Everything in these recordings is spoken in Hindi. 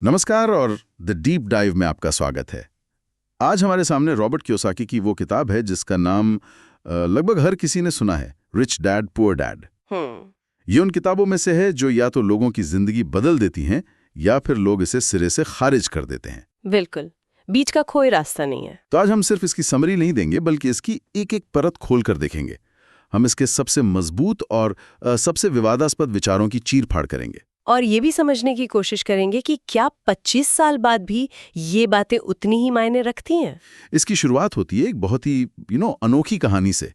नमस्कार और द डीप डाइव में आपका स्वागत है। आज हमारे सामने रॉबर्ट कियोसाकी की वो किताब है जिसका नाम लगभग हर किसी ने सुना है, रिच डैड पुअर डैड। ये उन किताबों में से है जो या तो लोगों की जिंदगी बदल देती हैं या फिर लोग इसे सिरे से खारिज कर देते हैं। बिल्कुल, बीच का कोई रास्ता नहीं है। तो आज हम सिर्फ इसकी समरी नहीं देंगे बल्कि इसकी एक एक परत खोल कर देखेंगे। हम इसके सबसे मजबूत और सबसे विवादास्पद विचारों की चीर-फाड़ करेंगे और ये भी समझने की कोशिश करेंगे कि क्या 25 साल बाद भी ये बातें उतनी ही मायने रखती हैं। इसकी शुरुआत होती है एक बहुत ही अनोखी कहानी से।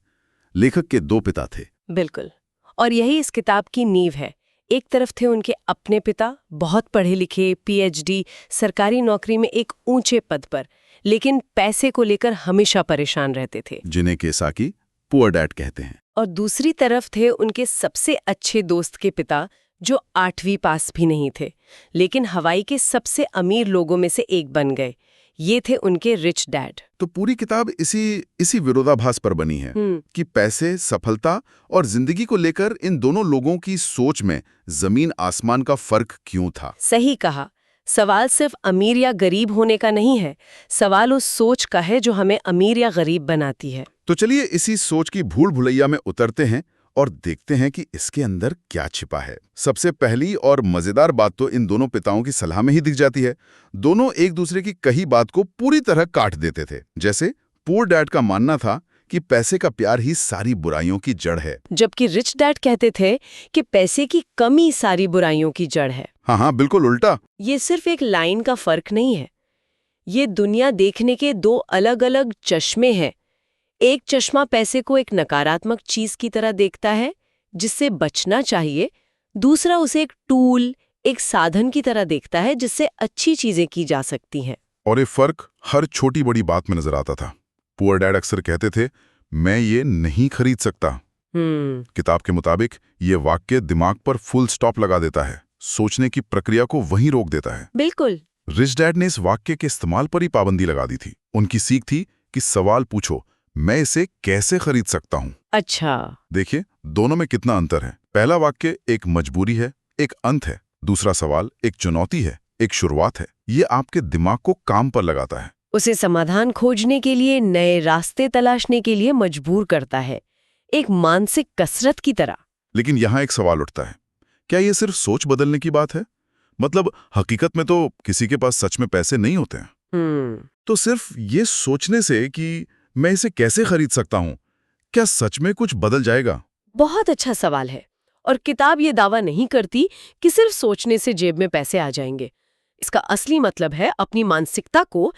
लेखक के दो पिता थे। बिल्कुल, और यही इस किताब की नींव है। एक तरफ थे उनके अपने पिता, बहुत पढ़े लिखे, पीएचडी, सरकारी नौकरी में एक ऊंचे पद पर, लेकिन पैसे को लेकर हमेशा परेशान रहते थे, जिन्हें कियोसाकी पुअर डैड कहते हैं। और दूसरी तरफ थे उनके सबसे अच्छे दोस्त के पिता, जो 8वीं पास भी नहीं थे, लेकिन हवाई के सबसे अमीर लोगों में से एक बन गए। ये थे उनके रिच डैड। तो पूरी किताब इसी विरोधाभास पर बनी है कि पैसे, सफलता और जिंदगी को लेकर इन दोनों लोगों की सोच में जमीन आसमान का फर्क क्यों था। सही कहा। सवाल सिर्फ अमीर या गरीब होने का नहीं है, सवाल उस सोच का है जो हमें अमीर या गरीब बनाती है। तो चलिए इसी सोच की भूल भुलैया में उतरते हैं और देखते हैं कि इसके अंदर क्या छिपा है। सबसे पहली और मजेदार बात तो इन दोनों पिताओं की सलाह में ही दिख जाती है। दोनों एक दूसरे की कही बात को पूरी तरह काट देते थे। जैसे पुअर डैड का मानना था कि पैसे का प्यार ही सारी बुराइयों की जड़ है, जबकि रिच डैड कहते थे कि पैसे की कमी सारी बुराइयों की जड़ है। हाँ, बिल्कुल उल्टा। ये सिर्फ एक लाइन का फर्क नहीं है, ये दुनिया देखने के दो अलग अलग चश्मे हैं। एक चश्मा पैसे को एक नकारात्मक चीज की तरह देखता है जिससे बचना चाहिए, दूसरा उसे एक टूल, एक साधन की तरह देखता है जिससे अच्छी चीजें की जा सकती हैं। और ये फर्क हर छोटी बड़ी बात में नजर आता था। पुअर डैड अक्सर कहते थे, मैं ये नहीं खरीद सकता। किताब के मुताबिक ये वाक्य दिमाग पर फुल स्टॉप लगा देता है, सोचने की प्रक्रिया को वहीं रोक देता है। बिल्कुल। रिच डैड ने इस वाक्य के इस्तेमाल पर ही पाबंदी लगा दी थी। उनकी सीख थी कि सवाल पूछो, मैं इसे कैसे खरीद सकता हूँ। अच्छा, देखिए दोनों में कितना अंतर है। पहला वाक्य एक मजबूरी है, एक अंत है। दूसरा सवाल एक चुनौती है, एक शुरुआत है। ये आपके दिमाग को काम पर लगाता है, उसे समाधान खोजने के लिए, नए रास्ते तलाशने के लिए मजबूर करता है, एक मानसिक कसरत की तरह। लेकिन यहाँ एक सवाल उठता है, क्या ये सिर्फ सोच बदलने की बात है? मतलब हकीकत में तो किसी के पास सच में पैसे नहीं होते हैं। तो सिर्फ ये सोचने से कि मैं इसे कैसे खरीद सकता हूँ, क्या सच में कुछ बदल जाएगा? बहुत अच्छा सवाल है, और किताब ये दावा नहीं करती कि सिर्फ सोचने से जेब में पैसे आ जाएंगे। इसका असली मतलब है अपनी मानसिकता को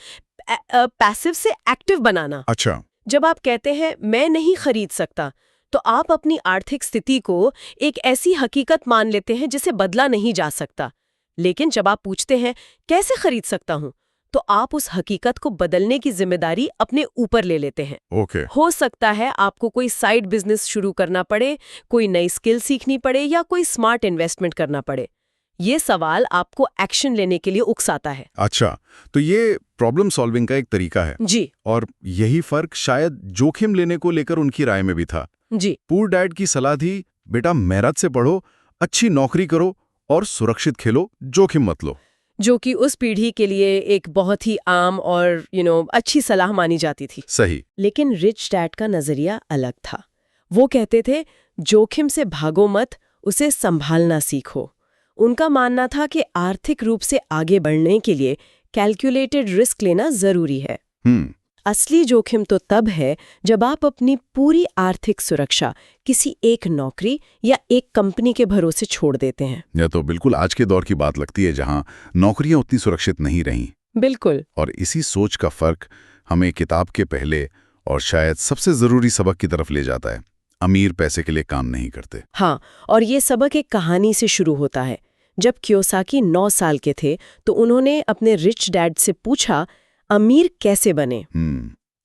पैसिव से एक्टिव बनाना। अच्छा। जब आप कहते हैं मैं नहीं खरीद सकता, तो आप अपनी आर्थिक स्थिति को एक ऐसी हकीकत मान लेते हैं जिसे बदला नहीं जा सकता। लेकिन जब आप पूछते हैं कैसे खरीद सकता हूँ, तो आप उस हकीकत को बदलने की जिम्मेदारी अपने ऊपर ले लेते हैं। ओके। हो सकता है आपको कोई साइड बिजनेस शुरू करना पड़े, कोई नई स्किल सीखनी पड़े या कोई स्मार्ट इन्वेस्टमेंट करना पड़े। ये सवाल आपको एक्शन लेने के लिए उकसाता है। अच्छा, तो ये प्रॉब्लम सॉल्विंग का एक तरीका है। जी। और यही फर्क शायद जोखिम लेने को लेकर उनकी राय में भी था। जी। पुअर डैड की सलाह थी, बेटा मेहनत से पढ़ो, अच्छी नौकरी करो और सुरक्षित खेलो, जोखिम मत लो। जो कि उस पीढ़ी के लिए एक बहुत ही आम और अच्छी सलाह मानी जाती थी। सही। लेकिन रिच डैड का नजरिया अलग था। वो कहते थे जोखिम से भागो मत, उसे संभालना सीखो। उनका मानना था कि आर्थिक रूप से आगे बढ़ने के लिए कैलकुलेटेड रिस्क लेना जरूरी है। असली जोखिम तो तब है जब आप अपनी पूरी आर्थिक सुरक्षा किसी एक नौकरी या एक कंपनी के भरोसे छोड़ देते हैं। यह तो बिल्कुल आज के दौर की बात लगती है, जहां नौकरियां उतनी सुरक्षित नहीं रहीं। बिल्कुल। और इसी सोच का फर्क हमें किताब के पहले और शायद सबसे जरूरी सबक की तरफ ले जाता है। अमीर पैसे के लिए काम नहीं करते। हाँ, और ये सबक एक कहानी से शुरू होता है। जब कियोसाकी 9 साल के थे तो उन्होंने अपने रिच डैड से पूछा, अमीर कैसे बने।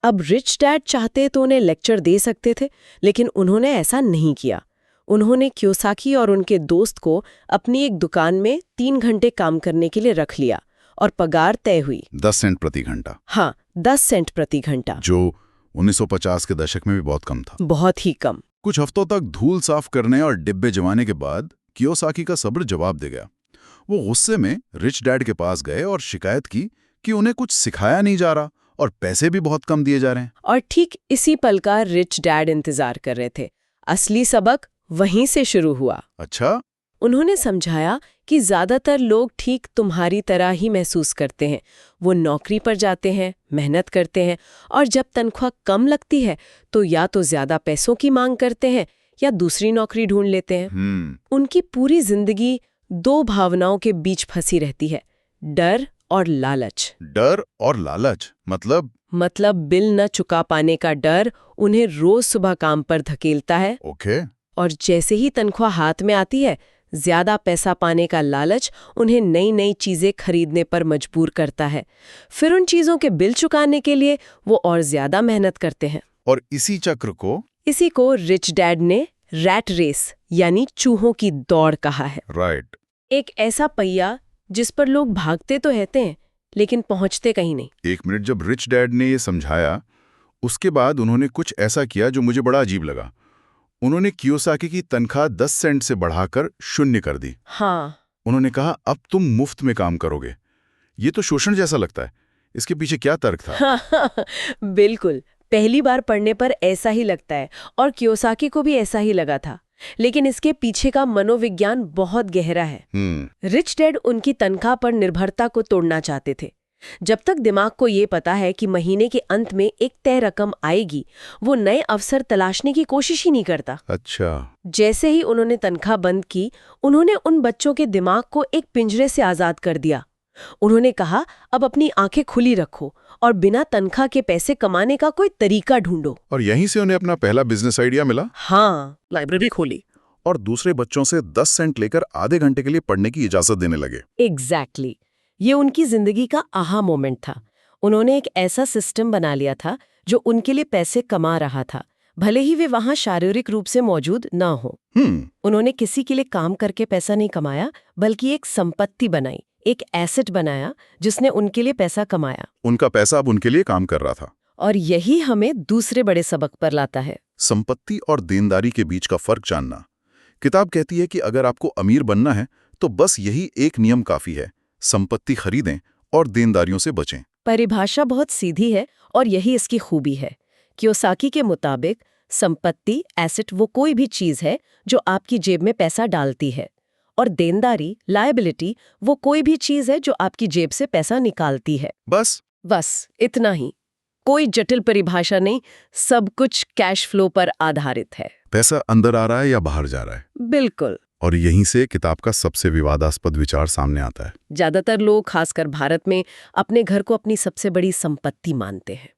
अब रिच डैड चाहते तो उन्हें लेक्चर दे सकते थे, लेकिन उन्होंने ऐसा नहीं किया। उन्होंने कियोसाकी और उनके दोस्त को अपनी एक दुकान में 3 घंटे काम करने के लिए रख लिया और पगार तय हुई 10 सेंट प्रति घंटा। हाँ, 10 सेंट प्रति घंटा, जो 1950 के दशक में भी बहुत कम था। बहुत ही कम। कुछ हफ्तों तक धूल साफ करने और डिब्बे जमाने के बाद कियोसाकी का सब्र जवाब दे गया। वो गुस्से में रिच डैड के पास गए और शिकायत की कि उन्हें कुछ सिखाया नहीं जा रहा और पैसे भी बहुत कम दिए जा रहे हैं। और ठीक इसी पल का रिच डैड इंतजार कर रहे थे। असली सबक वहीं से शुरू हुआ। अच्छा, उन्होंने समझाया कि ज्यादातर लोग ठीक तुम्हारी तरह ही महसूस करते हैं। वो नौकरी पर जाते हैं, मेहनत करते हैं और जब तनख्वाह कम लगती है तो या तो ज्यादा पैसों की मांग करते हैं या दूसरी नौकरी ढूंढ लेते हैं। उनकी पूरी जिंदगी दो भावनाओं के बीच फंसी रहती है, डर और लालच। डर और लालच मतलब बिल न चुका पाने का डर उन्हें रोज सुबह काम पर धकेलता है। ओके। और जैसे ही तनख्वाह हाथ में आती है, ज्यादा पैसा पाने का लालच उन्हें नई नई चीजें खरीदने पर मजबूर करता है। फिर उन चीजों के बिल चुकाने के लिए वो और ज्यादा मेहनत करते हैं। और इसी को रिच डैड ने रैट रेस यानी चूहों की दौड़ कहा है। राइट। एक ऐसा पहिया जिस पर लोग भागते तो रहते हैं लेकिन पहुंचते कहीं नहीं। एक मिनट, जब रिच डैड ने ये समझाया उसके बाद उन्होंने कुछ ऐसा किया जो मुझे बड़ा अजीब लगा। उन्होंने कियोसाकी की तनख्वाह 10 सेंट से बढ़ाकर 0 कर दी। हाँ। उन्होंने कहा अब तुम मुफ्त में काम करोगे। ये तो शोषण जैसा लगता है। इसके पीछे क्या तर्क था? बिल्कुल, पहली बार पढ़ने पर ऐसा ही लगता है और कियोसाकी को भी ऐसा ही लगा था। लेकिन इसके पीछे का मनोविज्ञान बहुत गहरा है। रिच डैड उनकी तनख्वाह पर निर्भरता को तोड़ना चाहते थे। जब तक दिमाग को ये पता है कि महीने के अंत में एक तय रकम आएगी, वो नए अवसर तलाशने की कोशिश ही नहीं करता। अच्छा। जैसे ही उन्होंने तनख्वाह बंद की, उन्होंने उन बच्चों के दिमाग को एक पिंजरे से आजाद कर दिया। उन्होंने कहा, अब अपनी आंखें खुली रखो और बिना तनख्वाह के पैसे कमाने का कोई तरीका ढूंढो। और यहीं से उन्हें अपना पहला बिजनेस आइडिया मिला। हाँ, लाइब्रेरी खोली और दूसरे बच्चों से 10 सेंट लेकर आधे घंटे के लिए पढ़ने की इजाजत देने लगे। एग्जैक्टली। ये उनकी जिंदगी का आहा मोमेंट था। उन्होंने एक ऐसा सिस्टम बना लिया था जो उनके लिए पैसे कमा रहा था, भले ही वे वहां शारीरिक रूप से मौजूद न हो। उन्होंने किसी के लिए काम करके पैसा नहीं कमाया, बल्कि एक संपत्ति बनाई, एक एसेट बनाया जिसने उनके लिए पैसा कमाया। उनका पैसा अब उनके लिए काम कर रहा था। और यही हमें दूसरे बड़े सबक पर लाता है, संपत्ति और देनदारी के बीच का फर्क जानना। किताब कहती है कि अगर आपको अमीर बनना है तो बस यही एक नियम काफी है, संपत्ति खरीदें और देनदारियों से बचें। परिभाषा बहुत सीधी है और यही इसकी खूबी है। कियोसाकी के मुताबिक संपत्ति, एसेट, वो कोई भी चीज है जो आपकी जेब में पैसा डालती है, और देनदारी, लायबिलिटी, वो कोई भी चीज है जो आपकी जेब से पैसा निकालती है। बस इतना ही, कोई जटिल परिभाषा नहीं, सब कुछ कैश फ्लो पर आधारित है। पैसा अंदर आ रहा है या बाहर जा रहा है। बिल्कुल। और यहीं से किताब का सबसे विवादास्पद विचार सामने आता है। ज्यादातर लोग, खासकर भारत में, अपने घर को अपनी सबसे बड़ी संपत्ति मानते हैं।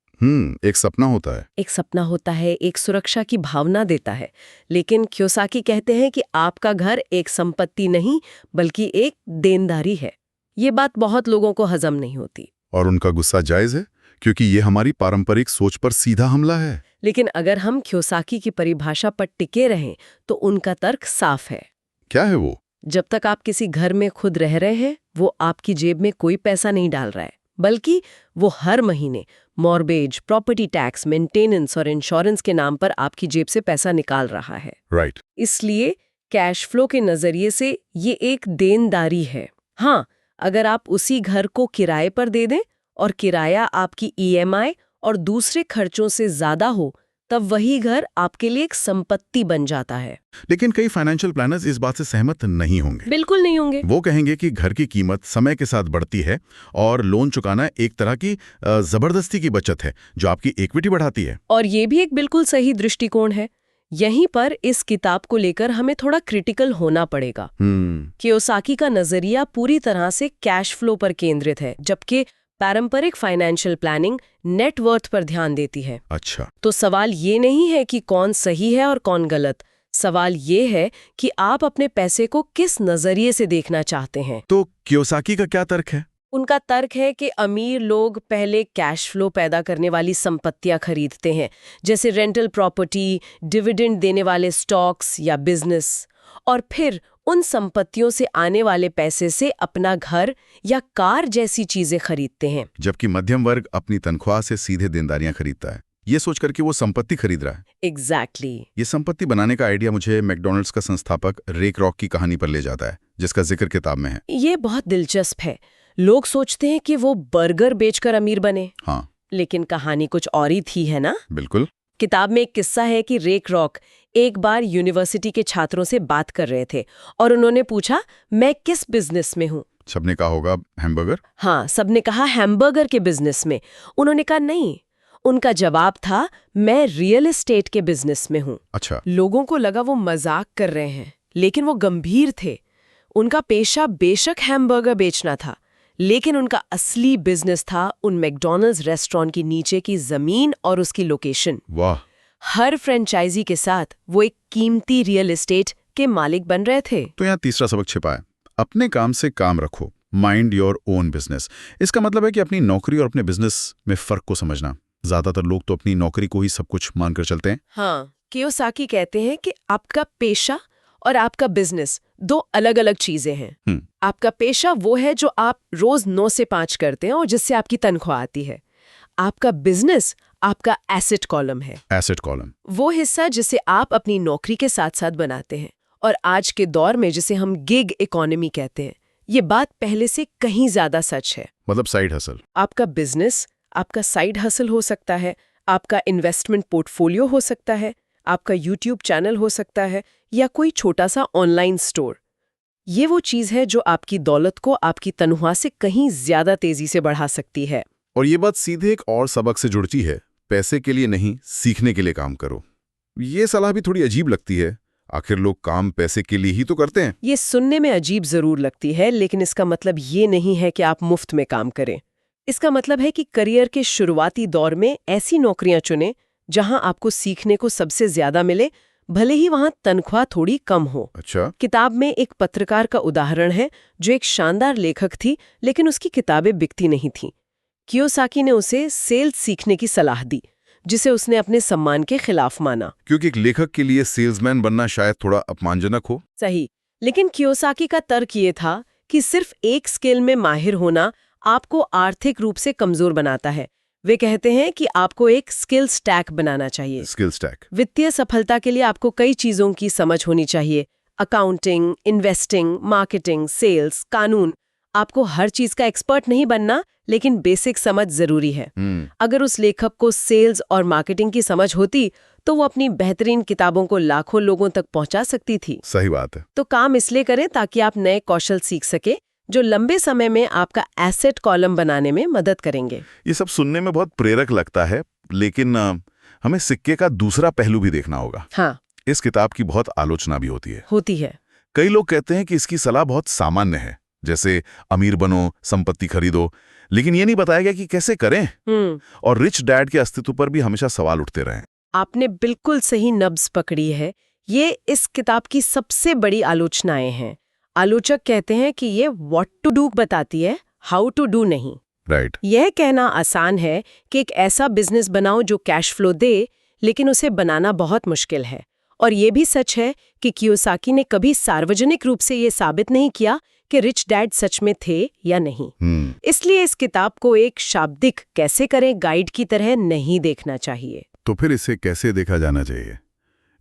एक सपना होता है, एक सुरक्षा की भावना देता है। लेकिन कियोसाकी कहते हैं कि आपका घर एक संपत्ति नहीं बल्कि एक देनदारी है। ये बात बहुत लोगों को हजम नहीं होती। और उनका गुस्सा जायज है, क्योंकि ये हमारी पारंपरिक सोच पर सीधा हमला है। लेकिन अगर हम कियोसाकी की परिभाषा पर टिके रहें तो उनका तर्क साफ है। क्या है वो? जब तक आप किसी घर में खुद रह रहे हैं, वो आपकी जेब में कोई पैसा नहीं डाल रहा है, बल्कि वो हर महीने मॉर्गेज, प्रॉपर्टी टैक्स, मेंटेनेंस और इंश्योरेंस के नाम पर आपकी जेब से पैसा निकाल रहा है। राइट। इसलिए कैश फ्लो के नजरिए से ये एक देनदारी है। हाँ, अगर आप उसी घर को किराए पर दे दें और किराया आपकी EMI और दूसरे खर्चों से ज्यादा हो, तब वही घर आपके लिए एक संपत्ति बन जाता है। लेकिन कई फाइनेंशियल प्लानर्स इस बात से सहमत नहीं होंगे। बिल्कुल नहीं होंगे। वो कहेंगे कि घर की कीमत समय के साथ बढ़ती है और लोन चुकाना एक तरह की जबरदस्ती की बचत है जो आपकी इक्विटी बढ़ाती है। और ये भी एक बिल्कुल सही दृष्टिकोण है। यहीं पर इस किताब को लेकर हमें थोड़ा क्रिटिकल होना पड़ेगा। कियोसाकी का नजरिया पूरी तरह से कैश फ्लो पर केंद्रित है, जबकि पारंपरिक फाइनेंशियल प्लानिंग नेटवर्थ पर ध्यान देती है। अच्छा। तो सवाल ये नहीं है कि कौन सही है और कौन गलत। सवाल ये है कि आप अपने पैसे को किस नजरिए से देखना चाहते हैं। तो कियोसाकी का क्या तर्क है? उनका तर्क है कि अमीर लोग पहले कैश फ्लो पैदा करने वाली संपत्तियां खरीदते हैं, जैसे रेंटल प्रॉपर्टी, डिविडेंड देने वाले स्टॉक्स या बिजनेस, और फिर उन संपत्तियों से आने वाले पैसे से अपना घर या कार जैसी चीजें खरीदते हैं। जबकि मध्यम वर्ग अपनी तनख्वाह से सीधे देनदारियां खरीदता है, ये सोचकर कि वो संपत्ति खरीद रहा है। एग्जैक्टली। ये संपत्ति बनाने का आइडिया मुझे मैकडॉनल्ड्स का संस्थापक रे क्रॉक की कहानी पर ले जाता है। जिसका जिक्र किताब में है। ये बहुत दिलचस्प है। लोग सोचते हैं कि वो बर्गर बेचकर अमीर बने, हाँ, लेकिन कहानी कुछ और ही थी, है ना? बिल्कुल। किताब में एक किस्सा है कि रे क्रॉक एक बार यूनिवर्सिटी के छात्रों से बात कर रहे थे और उन्होंने पूछा, मैं किस बिजनेस में हूँ? सबने कहा होगा हैमबर्गर। हाँ, सबने कहा हैमबर्गर के बिजनेस में। उन्होंने कहा नहीं। उनका जवाब था, मैं रियल एस्टेट के बिजनेस में हूँ। अच्छा। लोगों को लगा वो मजाक कर रहे हैं, लेकिन वो गंभीर थे। उनका पेशा बेशक हैमबर्गर बेचना था, लेकिन उनका असली बिजनेस था उन मैकडॉनल्ड्स रेस्टोरेंट की नीचे की जमीन और उसकी लोकेशन। वाह। हर फ्रेंचाइजी के साथ वो एक कीमती रियल एस्टेट के मालिक बन रहे थे। तो यहाँ तीसरा सबक छिपा है, अपने काम से काम रखो, माइंड योर ओन बिजनेस। इसका मतलब है कि अपनी नौकरी और अपने बिजनेस में फर्क को समझना। ज्यादातर लोग तो अपनी नौकरी को ही सब कुछ मानकर चलते हैं। हाँ, कियोसाकी कहते हैं कि आपका पेशा और आपका बिजनेस दो अलग अलग चीजें हैं। आपका पेशा वो है जो आप रोज 9 से 5 करते हैं और जिससे आपकी तनख्वाह आती है। आपका बिजनेस आपका एसेट कॉलम है। एसेट कॉलम, वो हिस्सा जिसे आप अपनी नौकरी के साथ साथ बनाते हैं, और आज के दौर में जिसे हम गिग इकोनॉमी कहते हैं, ये बात पहले से कहीं ज्यादा सच है। मतलब साइड हसल। आपका बिजनेस आपका साइड हसल हो सकता है, आपका इन्वेस्टमेंट पोर्टफोलियो हो सकता है, आपका यूट्यूब चैनल हो सकता है, या कोई छोटा सा ऑनलाइन स्टोर। ये वो चीज है जो आपकी दौलत को आपकी तनख्वाह से कहीं ज्यादा तेजी से बढ़ा सकती है। और ये बात सीधे एक और सबक से जुड़ती है, पैसे के लिए नहीं, सीखने के लिए काम करो। ये सलाह भी थोड़ी अजीब लगती है, आखिर लोग काम पैसे के लिए ही तो करते हैं। ये सुनने में अजीब जरूर लगती है, लेकिन इसका मतलब ये नहीं है कि आप मुफ्त में काम करें। इसका मतलब है कि करियर के शुरुआती दौर में ऐसी नौकरियां चुनें जहां आपको सीखने को सबसे ज्यादा मिले, भले ही वहां तनख्वाह थोड़ी कम हो। अच्छा। किताब में एक पत्रकार का उदाहरण है जो एक शानदार लेखक थी, लेकिन उसकी किताबें बिकती नहीं थीं। कियोसाकी ने उसे सेल्स सीखने की सलाह दी, जिसे उसने अपने सम्मान के खिलाफ माना। क्योंकि एक लेखक के लिए सेल्समैन बनना शायद थोड़ा अपमानजनक हो। सही, लेकिन कियोसाकी का तर्क ये था कि सिर्फ एक स्किल में माहिर होना आपको आर्थिक रूप से कमजोर बनाता है। वे कहते हैं कि आपको एक स्किल स्टैक बनाना चाहिए। Skill stack. वित्तीय सफलता के लिए आपको कई चीजों की समझ होनी चाहिए। अकाउंटिंग, इन्वेस्टिंग, मार्केटिंग, सेल्स, कानून। आपको हर चीज का एक्सपर्ट नहीं बनना, लेकिन बेसिक समझ जरूरी है। अगर उस लेखक को सेल्स और मार्केटिंग की समझ होती तो वो अपनी बेहतरीन किताबों को लाखों लोगों तक पहुंचा सकती थी। सही बात है। तो काम इसलिए करें ताकि आप नए कौशल सीख सके जो लंबे समय में आपका एसेट कॉलम बनाने में मदद करेंगे। ये सब सुनने में बहुत प्रेरक लगता है, लेकिन हमें सिक्के का दूसरा पहलू भी देखना होगा। हाँ, इस किताब की बहुत आलोचना भी होती है। कई लोग कहते हैं कि इसकी सलाह बहुत सामान्य है, जैसे अमीर बनो, संपत्ति खरीदो, लेकिन ये नहीं बताया गया कि कैसे करें। और रिच डैड के अस्तित्व पर भी हमेशा सवाल उठते रहे। आपने बिल्कुल सही नब्ज पकड़ी है। ये इस किताब की सबसे बड़ी आलोचनाएं हैं। आलोचक कहते हैं कि ये व्हाट टू डू बताती है, हाउ टू डू नहीं। राइट। यह कहना आसान है कि एक ऐसा बिजनेस बनाओ जो कैश फ्लो दे, लेकिन उसे बनाना बहुत मुश्किल है। और ये भी सच है कि कियोसाकी ने कभी सार्वजनिक रूप से ये साबित नहीं किया कि रिच डैड सच में थे या नहीं। इसलिए इस किताब को एक शाब्दिक कैसे करें गाइड की तरह नहीं देखना चाहिए। तो फिर इसे कैसे देखा जाना चाहिए?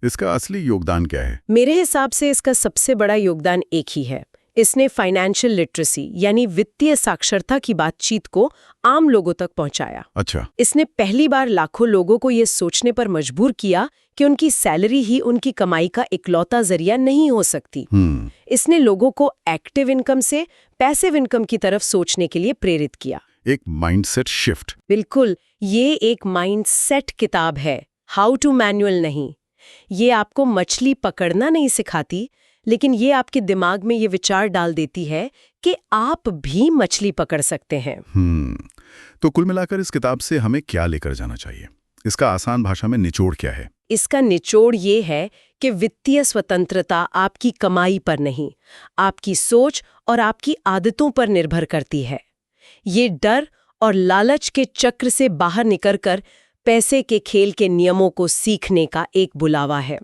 इसका असली योगदान क्या है? मेरे हिसाब से इसका सबसे बड़ा योगदान एक ही है। इसने फाइनेंशियल लिटरेसी यानी वित्तीय साक्षरता की बातचीत को आम लोगों तक पहुंचाया। अच्छा। इसने पहली बार लाखों लोगों को ये सोचने पर मजबूर किया कि उनकी सैलरी ही उनकी कमाई का इकलौता जरिया नहीं हो सकती। इसने लोगों को एक्टिव इनकम से पैसिव इनकम की तरफ सोचने के लिए प्रेरित किया। एक माइंडसेट शिफ्ट। बिल्कुल, ये एक माइंडसेट किताब है, हाउ टू मैनुअल नहीं। ये आपको मछली पकड़ना नहीं सिखाती, लेकिन ये आपके दिमाग में ये विचार डाल देती है कि आप भी मछली पकड़ सकते हैं। तो कुल मिलाकर इस किताब से हमें क्या लेकर जाना चाहिए? इसका आसान भाषा में निचोड़ क्या है? इसका निचोड़ ये है कि वित्तीय स्वतंत्रता आपकी कमाई पर नहीं, आपकी सोच और आपकी आदतों पर निर्भर करती है। ये डर और लालच के चक्र से बाहर निकलकर पैसे के खेल के नियमों को सीखने का एक बुलावा है।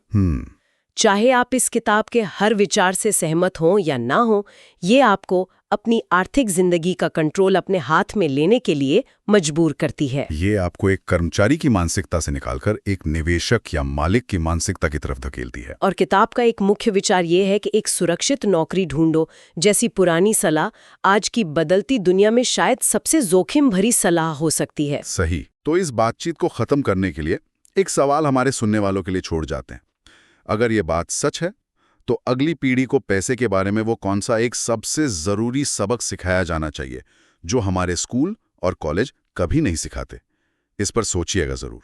चाहे आप इस किताब के हर विचार से सहमत हों या ना हो, ये आपको अपनी आर्थिक जिंदगी का कंट्रोल अपने हाथ में लेने के लिए मजबूर करती है। ये आपको एक कर्मचारी की मानसिकता से निकालकर एक निवेशक या मालिक की मानसिकता की तरफ धकेलती है। और किताब का एक मुख्य विचार ये है कि एक सुरक्षित नौकरी ढूंढो जैसी पुरानी सलाह आज की बदलती दुनिया में शायद सबसे जोखिम भरी सलाह हो सकती है। सही। तो इस बातचीत को खत्म करने के लिए एक सवाल हमारे सुनने वालों के लिए छोड़ जाते हैं। अगर ये बात सच है तो अगली पीढ़ी को पैसे के बारे में वो कौन सा एक सबसे जरूरी सबक सिखाया जाना चाहिए जो हमारे स्कूल और कॉलेज कभी नहीं सिखाते? इस पर सोचिएगा जरूर।